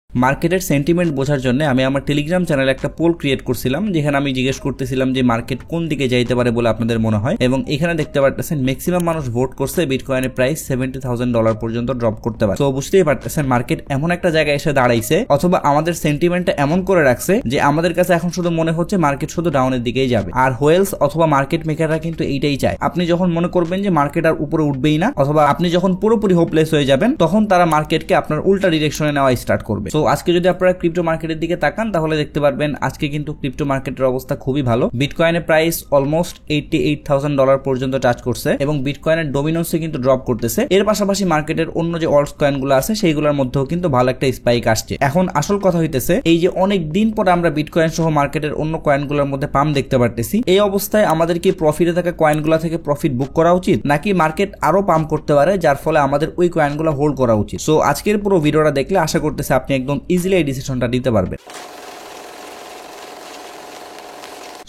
মার্কেটের সেন্টিমেন্ট বোঝার জন্য আমি আমার টেলিগ্রাম চ্যানেলে একটা পোল ক্রিয়েট করছিলাম, যেখানে আমি জিজ্ঞেস করতেছিলাম যে মার্কেট কোন দিকে যাইতে পারে বলে আপনাদের মনে হয়। এবং এখানে দেখতে পারতেছেন ম্যাক্সিমাম মানুষ ভোট করছে বিটকয়েনের প্রাইস $70,000 পর্যন্ত ড্রপ করতে পারে। তো বুঝতেই পারতেছেন মার্কেট এমন একটা জায়গায় এসে দাঁড়াইছে, অথবা আমাদের সেন্টিমেন্টটা এমন করে রাখছে যে আমাদের কাছে এখন শুধু মনে হচ্ছে মার্কেট শুধু ডাউনের দিকেই যাবে। আর হোয়েলস অথবা মার্কেট মেকাররা কিন্তু এইটাই চায়। আপনি যখন মনে করবেন যে মার্কেট আর উপরে উঠবেই না, অথবা আপনি যখন পুরোপুরি হোপলেস হয়ে যাবেন, তখন তারা মার্কেটকে আপনার উল্টা ডিরেকশনে নেওয়া স্টার্ট করবে। তো আজকে যদি আপনারা ক্রিপ্টো মার্কেটের দিকে তাকান, তাহলে দেখতে পারবেন আজকে কিন্তু ক্রিপ্টো মার্কেটের অবস্থা খুবই ভালো। বিটকয়েনের প্রাইস অলমোস্ট $88,000 পর্যন্ত টাচ করছে এবং বিটকয়েনের ডমিনেন্সে কিন্তু ড্রপ করতেছে। এর পাশাপাশি মার্কেটের অন্য যে অল্ট কয়েনগুলো আছে সেইগুলোর মধ্যেও কিন্তু ভালো একটা স্পাইক আসছে। এখন আসল কথা হইতেছে এই যে অনেক দিন পরে আমরা বিটকয়েন সহ মার্কেটের অন্য কয়েনগুলোর মধ্যে পাম্প দেখতে পারতেছি, এই অবস্থায় আমাদের কি প্রফিটে থাকা কয়েনগুলো থেকে প্রফিট বুক করা উচিত, নাকি মার্কেট আরো পাম্প করতে পারে যার ফলে আমাদের ওই কয়েনগুলো হোল্ড করা উচিত? সো আজকের পুরো ভিডিওটা দেখলে আশা করতেছি আপনি একদম ইজিলি এই ডিসিশনটা নিতে পারবেন।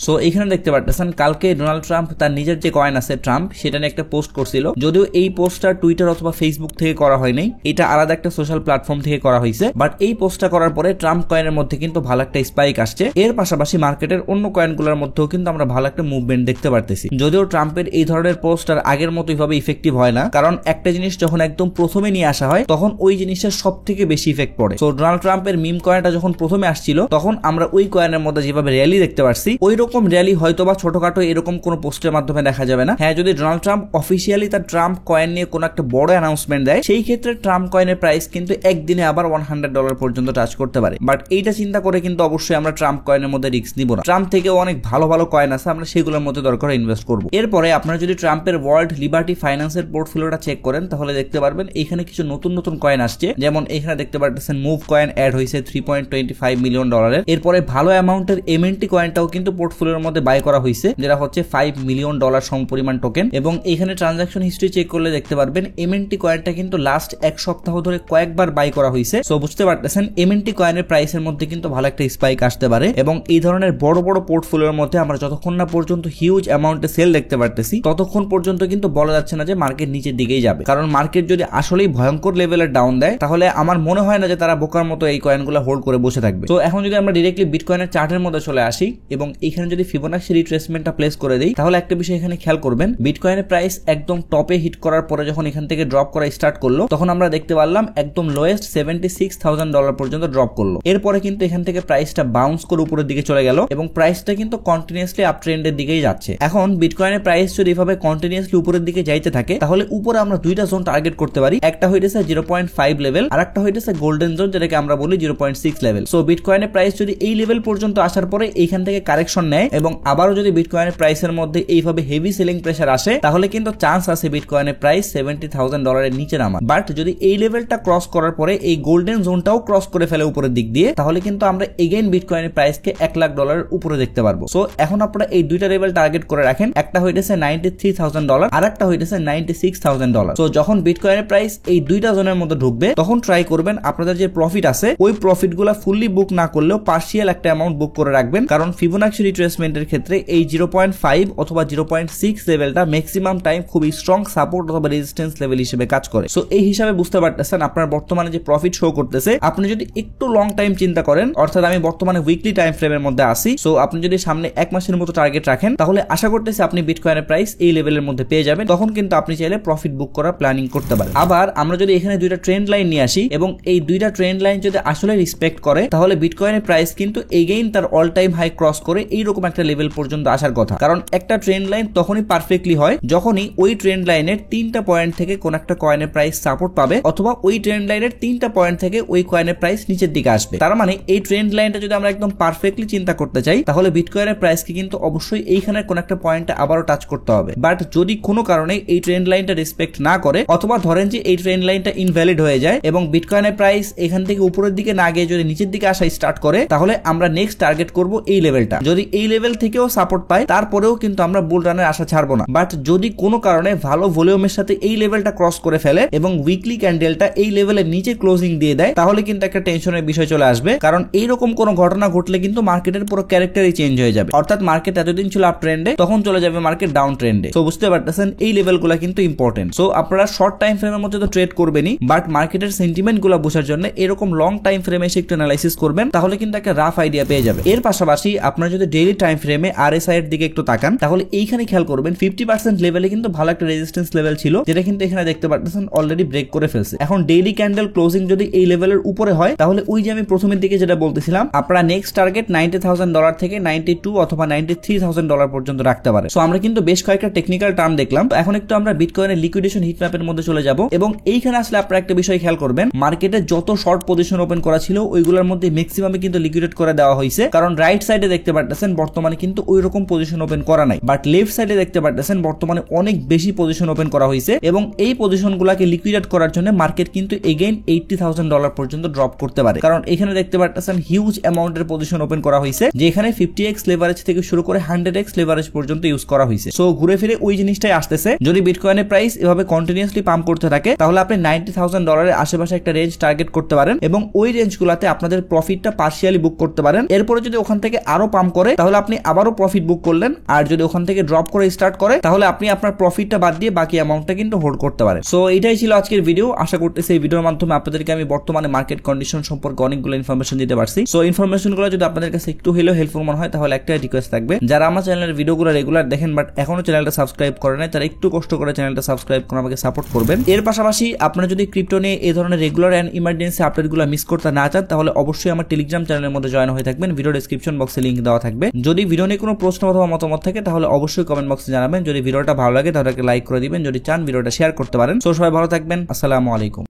সো এখানে দেখতে পারতেছেন কালকে ডোনাল্ড ট্রাম্প তার নিজের যে কয়েন আছে ট্রাম্প, সেটা নিয়ে একটা পোস্ট করছিল। যদিও এই পোস্টটা টুইটার অথবা ফেসবুক থেকে করা হয় নাই, এটা আলাদা একটা সোশ্যাল প্ল্যাটফর্ম থেকে করা হয়েছে। বাট এই পোস্টটা করার পরে ট্রাম্প কয়েনের মধ্যে কিন্তু ভালো একটা স্পাইক আসছে। এর পাশাপাশি মার্কেটের অন্য কয়েনগুলোর মধ্যেও কিন্তু আমরা ভালো একটা মুভমেন্ট দেখতে পারতেছি। যদিও ট্রাম্পের এই ধরনের পোস্ট আর আগের মতোই ভাবে ইফেক্টিভ হয় না, কারণ একটা জিনিস যখন একদম প্রথমে নিয়ে আসা হয় তখন ওই জিনিসের সব থেকে বেশি ইফেক্ট পড়ে। সো ডোনাল্ড ট্রাম্পের মিম কয়েনটা যখন প্রথমে আসছিল, তখন আমরা ওই কয়েনের মধ্যে যেভাবে র্যালি দেখতে পারছি, ওই রকম র্যালি হয়তো ছোটখাটো এরকম কোন পোস্টের মাধ্যমে দেখা যাবে না। হ্যাঁ, যদি ডোনাল্ড ট্রাম্প অফিসিয়ালি তার ট্রাম্প কয়েন নিয়ে কোন একটা বড় অ্যানাউন্সমেন্ট দেয়, সেই ক্ষেত্রে ট্রাম্প কয়েনের প্রাইস কিন্তু একদিনে আবার $100 পর্যন্ত টাচ করতে পারে। বাট এইটা চিন্তা করে কিন্তু অবশ্যই আমরা ট্রাম্প কয়েনের মধ্যে রিস্ক নিব না। ট্রাম্প থেকেও অনেক ভালো ভালো কয়েন আছে, আমরা সেগুলোর মধ্যে দরকার ইনভেস্ট করব। এরপরে আপনারা যদি ট্রাম্পের ওয়ার্ল্ড লিবার্টি ফাইন্যান্সের পোর্টফোলিওটা চেক করেন, তাহলে দেখতে পারবেন এখানে কিছু নতুন নতুন কয়েন আসছে। যেমন এখানে দেখতে পাচ্ছেন মুভ কয়েন অ্যাড হয়েছে $3.25 মিলিয়ন। এরপরে ভালো অ্যামাউন্টের এমএনটি কয়েনটাও কিন্তু পোর্টফোলিওর মধ্যে বাই করা হয়েছে, যেটা হচ্ছে $5 মিলিয়ন সমপরিমাণ টোকেন। এবং এখানে ট্রানজাকশন হিস্ট্রি চেক করলে দেখতে পারবেন এমএনটি কয়েনটা কিন্তু লাস্ট এক সপ্তাহ ধরে কয়েকবার বাই করা হয়েছে। সো বুঝতে পারতেছেন এমএনটি কয়েনের প্রাইসের মধ্যে কিন্তু ভালো একটা স্পাইক আসতে পারে। এবং এই ধরনের বড় বড় পোর্টফোলিওর মধ্যে আমরা যতক্ষণ না পর্যন্ত হিউজ অ্যামাউন্টে সেল দেখতে পারতেছি, ততক্ষণ পর্যন্ত কিন্তু বলা যাচ্ছে না যে মার্কেট নিচের দিকেই যাবে। কারণ মার্কেট যদি আসলেই ভয়ঙ্কর লেভেলের ডাউন দেয়, তাহলে আমার মনে হয় না যে তারা বোকার মতো এই কয়েনগুলো হোল্ড করে বসে থাকবে। তো এখন যদি আমরা ডিরেক্টলি বিটকয়েনের চার্টের মধ্যে চলে আসি এবং এখানে যদি ফিবোনাক্সি রিট্রেসমেন্টটা প্লেস করে দেই, তাহলে একটা বিষয় এখানে খেয়াল করবেন, বিটকয়েনের প্রাইস একদম টপে হিট করার পরে যখন এখান থেকে ড্রপ করা স্টার্ট করলো, তখন আমরা দেখতে পারলাম একদম লোয়েস্ট $76,000 পর্যন্ত ড্রপ করলো। এরপরে কিন্তু এখান থেকে প্রাইসটা বাউন্স করে উপরের দিকে চলে গেল এবং প্রাইসটা কিন্তু কন্টিনিউয়াসলি আপ ট্রেন্ডের দিকেই যাচ্ছে। এখন বিটকয়েনের প্রাইস যদি এভাবে কন্টিনিউয়াসলি উপরের দিকে যাইতে থাকে, তাহলে উপরে আমরা দুইটা জোন টার্গেট করতে পারি। একটা হইতেছে 0.5 লেভেল, আর একটা হইতেছে গোল্ডেন জোন, যেটাকে আমরা বলি 0.6 লেভেল। সো বিটকয়েনের প্রাইস যদি এই লেভেল পর্যন্ত আসার পরে এইখান থেকে কারেকশন নেয় এবং আবারও যদি বিটকয়েনের প্রাইসের মধ্যে এইভাবে হেভি সেলিং প্রেসার আসে, তাহলে কিন্তু চান্স আছে বিটকয়েনের প্রাইস $70,000 এর নিচে নামা। বাট যদি এই লেভেলটা ক্রস করার পরে এই গোল্ডেন জোনটাও ক্রস করে ফেলে উপরের দিক দিয়ে, তাহলে কিন্তু আমরা এগেইন বিটকয়েনের প্রাইসকে $1,00,000 উপরে দেখতে পারবো। সো এখন আপনারা এই দুইটা লেভেল টার্গেট করে রাখেন, একটা হইতেছে $93,000 আর একটা হইতেছে $96,000। সো যখন বিটকয়েনের প্রাইস এই দুইটা জোনের মধ্যে ঢুকবে, তখন ট্রাই করবেন আপনাদের যে প্রফিট আছে ওই প্রফিট গুলা ফুললি বুক না করলেও পার্শিয়াল একটা অ্যামাউন্ট বুক করে রাখবেন। কারণ ফিবোনাক্সি রিট্রেসমেন্টের ক্ষেত্রে এই 0.5 অথবা 0.6 লেভেলটা ম্যাক্সিমাম টাইম খুবই স্ট্রং সাপোর্ট অথবা রেজিস্ট্যান্স লেভেল হিসেবে কাজ করে। সো এই হিসাবে বুঝতে পারতেছেন আপনার বর্তমানে যে প্রফিট শো করতেছে, আপনি যদি একটু লং টাইম চিন্তা করেন, অর্থাৎ আমি বর্তমানে উইকলি টাইম ফ্রেমের মধ্যে আসি, সো আপনি যদি সামনে এক মাসের মতো টার্গেট রাখেন, তাহলে আশা করতেছি আপনি বিটকয়েনের প্রাইস এই লেভেলের মধ্যে পেয়ে যাবেন। তখন কিন্তু আপনি চাইলে প্রফিট বুক করার প্ল্যানিং করতে পারেন। আবার আমরা যদি এখানে দুইটা ট্রেন্ড লাইন নিয়ে আসি এবং এই দুইটা ট্রেন্ড লাইন যদি আসলে রেসপেক্ট করে, তাহলে বিটকয়েনের প্রাইস কিন্তু এগেইন তার অল টাইম হাই ক্রস করে এইরকম একটা লেভেল পর্যন্ত আসার কথা। কারণ একটা ট্রেন্ড লাইন তখনই পারফেক্টলি হয় যখনই ওই ট্রেন্ড লাইনের 3টা পয়েন্ট থেকে কোন একটা কয়েনের প্রাইস সাপোর্ট পাবে, অথবা ওই ট্রেন্ড লাইনের 3টা পয়েন্ট থেকে ওই কয়েনের প্রাইস নিচের দিকে আসবে। তার মানে এই ট্রেন্ড লাইনটা যদি আমরা একদম পারফেক্টলি চিন্তা করতে চাই, তাহলে বিটকয়েনের প্রাইসকে কিন্তু অবশ্যই এইখানের কোন একটা পয়েন্টে আবারও টাচ করতে হবে। বাট যদি কোনো কারণে এই ট্রেন্ড লাইনটা রেসপেক্ট না করে, অথবা ধরেন যে এই ট্রেন্ড লাইনটা ইনভ্যালিড হয়ে যায় এবং বিটকয়েনের প্রাইস এখান থেকে উপরের দিকে না গিয়ে যদি নিচের দিকে আসা স্টার্ট করে, তাহলে আমরা নেক্সট টার্গেট করব এই লেভেলটা। যদি এই লেভেল থেকেও সাপোর্ট পায় তারপরেও কিন্তু আমরা বুল রানের আশা ছাড়বো না। বাট যদি কোনো কারণে ভালো ভলিউমের সাথে এই লেভেলটা ক্রস করে ফেলে এবং উইকলি ক্যান্ডেলটা এই লেভেলের নিচে ক্লোজিং দিয়ে দেয় তাহলে কিন্তু একটা টেনশনের বিষয় চলে আসবে, কারণ এইরকম কোনো ঘটনা ঘটলে কিন্তু মার্কেটের পুরো ক্যারেক্টারই চেঞ্জ হয়ে যাবে। অর্থাৎ মার্কেট এতদিন ছিল আপ ট্রেন্ডে, তখন চলে যাবে মার্কেট ডাউন ট্রেন্ডে। সো বুঝতে পারতেছেন এই লেভেলগুলো কিন্তু ইম্পর্টেন্ট। সো আপনারা শর্ট টাইম ফ্রেমের মধ্যে তো ট্রেড করবেনই, বাট মার্কেটের সেন্টিমেন্ট গুলো বোঝার জন্য এরকম লং টাইম ফ্রেমে এসে একটু অ্যানালাইসিস করবেন, তাহলে কিন্তু একটা রাফ আইডিয়া পেয়ে যাবে। এর পাশাপাশি আপনারা যদি ডেইলি টাইম ফ্রেমে আরএসআই এর দিকে একটু তাকান তাহলে এইখানে খেয়াল করবেন 50% লেভেলে কিন্তু ভালো একটা রেজিস্ট্যান্স লেভেল ছিল, যেটা কিন্তু এখানে দেখতে পাচ্ছেন অলরেডি ব্রেক করে ফেলছে। এখন ডেইলি ক্যান্ডেল ক্লোজিং যদি এই লেভেলের উপরে হয় তাহলে ওই যে আমি প্রথমের দিকে যেটা বলতেছিলাম আপনারা নেক্সট টার্গেট $90,000 থেকে 92 অথবা $93,000 পর্যন্ত রাখতে পারে। সো আমরা কিন্তু বেশ কয়েকটা টেকনিক্যাল টার্ম দেখলাম। এখন একটু আমরা বিটকয়েনের লিকুইডেশন হিট ম্যাপের মধ্যে চলে যাব এবং এইখানে আসলে আপনারা একটা বিষয় খেয়াল করবেন, মার্কেটে যত শর্ট পজিশন ওপেন করা ছিল ওইগুলোর মধ্যে ম্যাক্সিমামে কিন্তু লিকুইডেট করে দেওয়া হয়েছে, কারণ রাইট সাইডে দেখতে পাচ্ছেন বর্তমানে কিন্তু ওই রকম পজিশন ওপেন করা নাই, বাট লেফট সাইডে দেখতে পাচ্ছেন বর্তমানে অনেক বেশি পজিশন ওপেন করা হয়েছে এবং এই পজিশনগুলোকে লিকুইডেট করার জন্য মার্কেট কিন্তু এগেইন $80,000 পর্যন্ত ড্রপ করতে পারে, কারণ এখানে দেখতে পাচ্ছেন হিউজ অ্যামাউন্টের পজিশন ওপেন করা হয়েছে, যেখানে 50x লেভারেজ থেকে শুরু করে 100x লেভারেজ পর্যন্ত ইউজ করা হয়েছে। সো ঘুরে ফিরে ওই জিনিসটাই আসতেছে। যদি বিটকয়েনের প্রাইস এভাবে কন্টিনিউয়াসলি পাম্প করতে থাকে তাহলে আপনি $90,000 এর আশেপাশে একটা রেঞ্জ টার্গেট করতে পারেন এবং ওই রেঞ্জগুলোতে আপনাদের প্রফিটটা পার্শিয়ালি বুক করতে পারেন। এরপরে যদি ওখান থেকে আরো পাম্প করে তাহলে আপনি আবারও প্রফিট বুক করলেন, আর যদি ওখান থেকে ড্রপ করে স্টার্ট করে তাহলে আপনি আপনার প্রফিটটা বাদ দিয়ে বাকি অ্যামাউন্টটা কিন্তু হোল্ড করতে পারেন। সো এটাই ছিল আজকের ভিডিও। আশা করতেছি এই ভিডিওর মাধ্যমে আপনাদেরকে আমি বর্তমানে মার্কেট কন্ডিশন সম্পর্কে অনেকগুলো ইনফরমেশন দিতে পারছি। সো ইনফরমেশনগুলো যদি আপনাদের কাছে একটু হলেও হেল্পফুল মনে হয় তাহলে একটা রিকোয়েস্ট থাকবে, যারা আমার চ্যানেলের ভিডিওগুলো রেগুলার দেখেন বাট এখনো চ্যানেলটা সাবস্ক্রাইব করে নাই তারা একটু কষ্ট করে চ্যানেলটা সাবস্ক্রাইব করে আমাকে সাপোর্ট করবেন। এর পাশাপাশি আপনারা যদি ক্রিপ্টো নিয়ে এই ধরনের রেগুলার এন্ড ইমার্জেন্সি আপডেটগুলো মিস করতে না চান তাহলে অবশ্যই আমার টেলিগ্রাম চ্যানেলের মধ্যে জয়েন হয়ে থাকবেন। ভিডিও ডেসক্রিপশন বক্সে লিংক দেওয়া থাকবে। যদি ভিডিও নিয়ে কোনো প্রশ্ন অথবা মতামত থাকে তাহলে অবশ্যই কমেন্ট বক্সে জানাবেন। যদি ভিডিওটা ভালো লাগে তাহলে লাইক করে দিবেন, যদি চান ভিডিওটা শেয়ার করতে পারেন। সো সবাই ভালো থাকবেন। আসসালামু আলাইকুম।